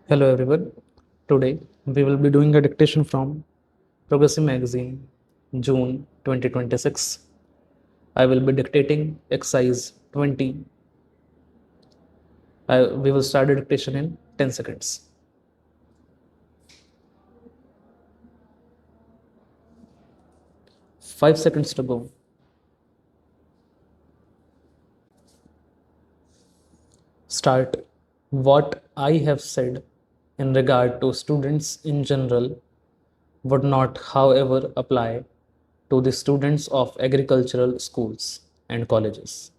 Hello everyone. Today we will be doing a dictation from Progressive Magazine, June 2026. I will be dictating exercise 20. We will start the dictation in 10 seconds. Five seconds to go. Start. What I have said in regard to students in general would not, however, apply to the students of agricultural schools and colleges.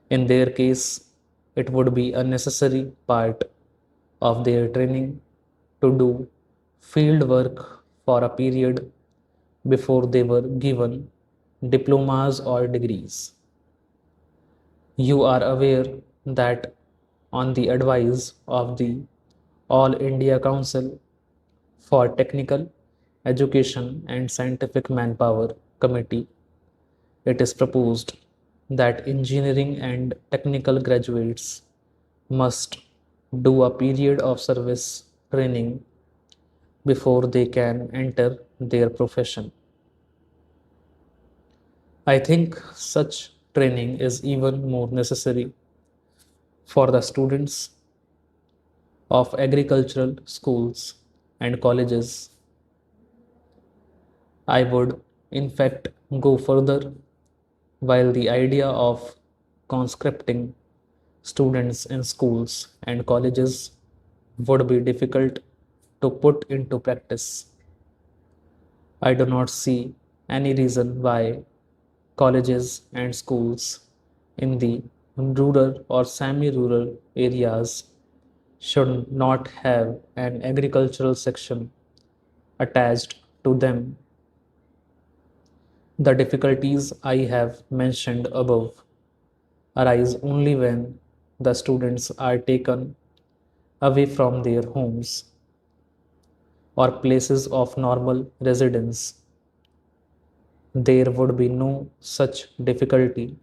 In their case, it would be a necessary part of their training to do field work for a period before they were given diplomas or degrees. You are aware that on the advice of the All India Council for Technical Education and Scientific Manpower Committee, it is proposed that engineering and technical graduates must do a period of service training before they can enter their profession. I think such training is even more necessary for the students of agricultural schools and colleges. I would, in fact, go further. While the idea of conscripting students in schools and colleges would be difficult to put into practice, I do not see any reason why colleges and schools in the rural or semi-rural areas should not have an agricultural section attached to them. The difficulties I have mentioned above arise only when the students are taken away from their homes or places of normal residence. There would be no such difficulty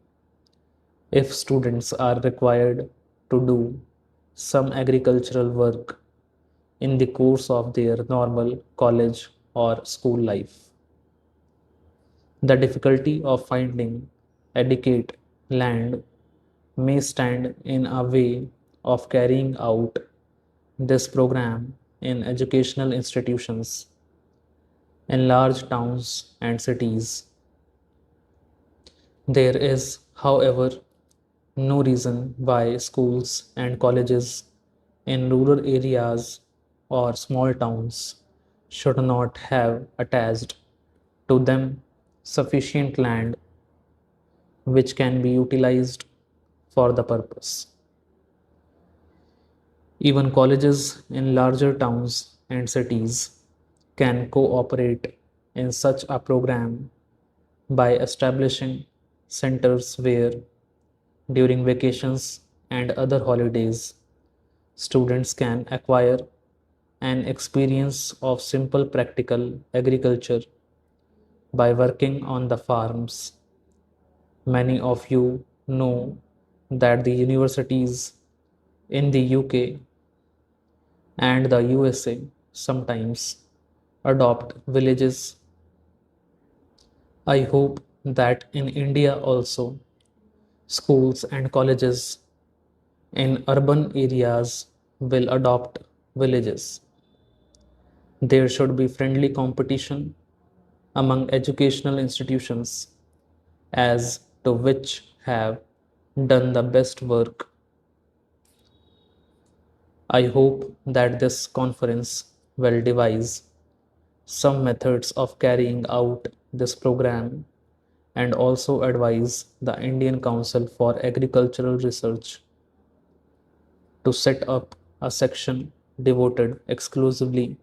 if students are required to do some agricultural work in the course of their normal college or school life. The difficulty of finding adequate land may stand in a way of carrying out this program in educational institutions in large towns and cities. There is, however, no reason why schools and colleges in rural areas or small towns should not have attached to them sufficient land which can be utilized for the purpose. Even colleges in larger towns and cities can cooperate in such a program by establishing centers where, during vacations and other holidays, students can acquire an experience of simple practical agriculture by working on the farms. Many of you know that the universities in the UK and the USA sometimes adopt villages. I hope that in India also, schools and colleges in urban areas will adopt villages. There should be friendly competition among educational institutions as to which have done the best work. I hope that this conference will devise some methods of carrying out this program and also advise the Indian Council for Agricultural Research to set up a section devoted exclusively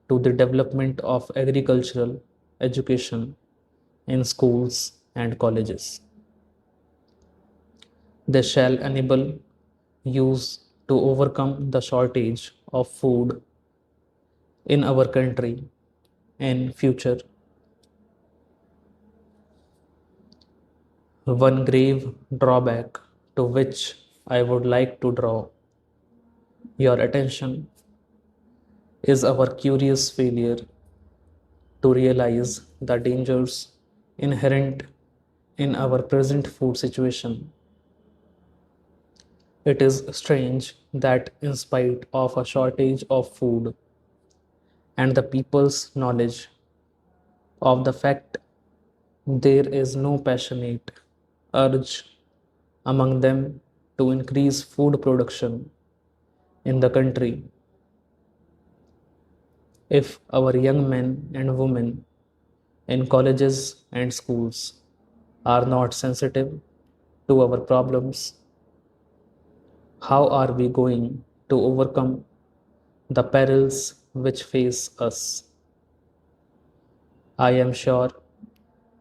to the development of agricultural education in schools and colleges. This shall enable use to overcome the shortage of food in our country in future. One grave drawback to which I would like to draw Your attention is our curious failure to realize the dangers inherent in our present food situation. It is strange that, in spite of a shortage of food and the people's knowledge of the fact, there is no passionate urge among them to increase food production in the country. If our young men and women in colleges and schools are not sensitive to our problems, how are we going to overcome the perils which face us? I am sure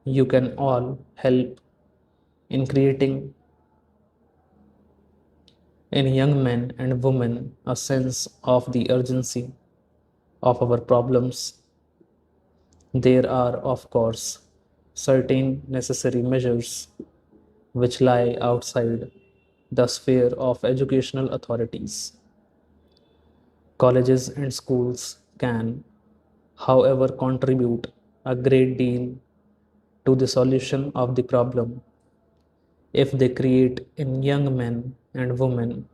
you can all help in creating in young men and women a sense of the urgency of our problems. There are, of course, certain necessary measures which lie outside the sphere of educational authorities. Colleges and schools can, however, contribute a great deal to the solution of the problem if they create in young men and women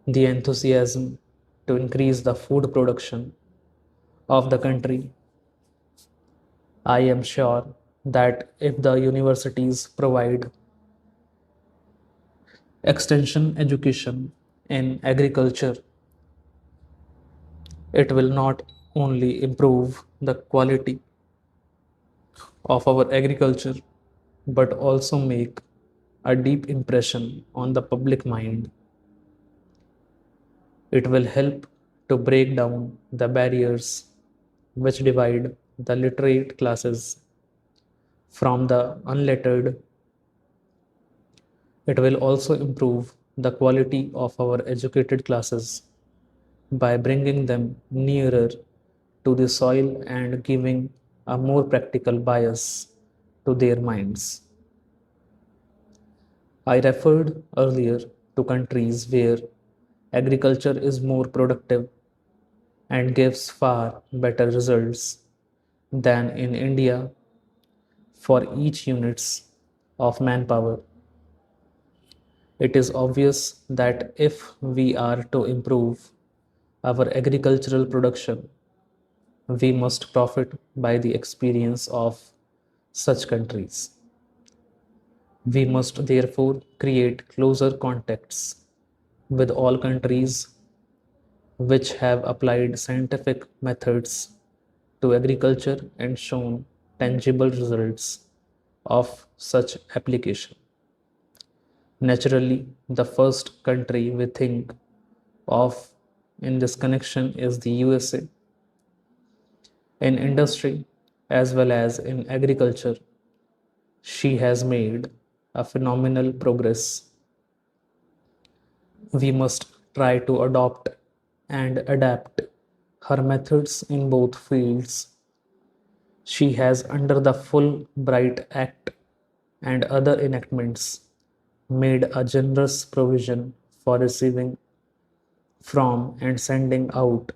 the enthusiasm to increase the food production of the country. I am sure that if the universities provide extension education in agriculture, it will not only improve the quality of our agriculture but also make a deep impression on the public mind. It will help to break down the barriers which divide the literate classes from the unlettered. It will also improve the quality of our educated classes by bringing them nearer to the soil and giving a more practical bias to their minds. I referred earlier to countries where agriculture is more productive and gives far better results than in India for each units of manpower. It is obvious that if we are to improve our agricultural production, we must profit by the experience of such countries. We must therefore create closer contacts with all countries which have applied scientific methods to agriculture and shown tangible results of such application. Naturally, the first country we think of in this connection is the USA. In industry as well as in agriculture, she has made a phenomenal progress. We must try to adopt and adapt her methods in both fields. She has, under the Full Bright Act and other enactments, made a generous provision for receiving from and sending out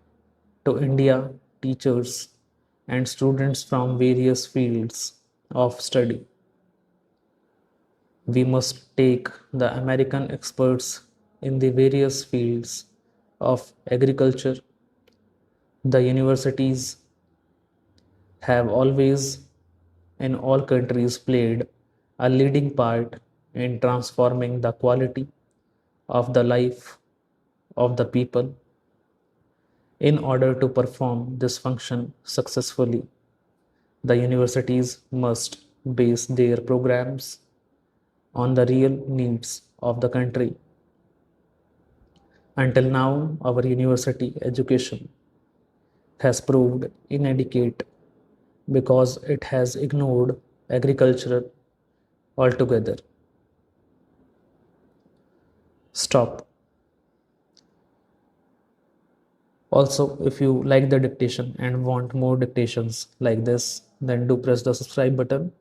to India teachers and students from various fields of study. We must take the American experts in the various fields of agriculture. The universities have always, in all countries, played a leading part in transforming the quality of the life of the people. In order to perform this function successfully, the universities must base their programs on the real needs of the country. Until now, our university education has proved inadequate because it has ignored agriculture altogether. Stop. Also, if you like the dictation and want more dictations like this, then do press the subscribe button.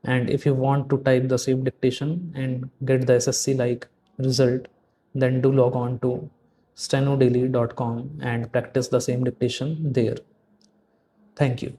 And if you want to type the same dictation and get the SSC like result, then do log on to stenodaily.com and practice the same dictation there. Thank you.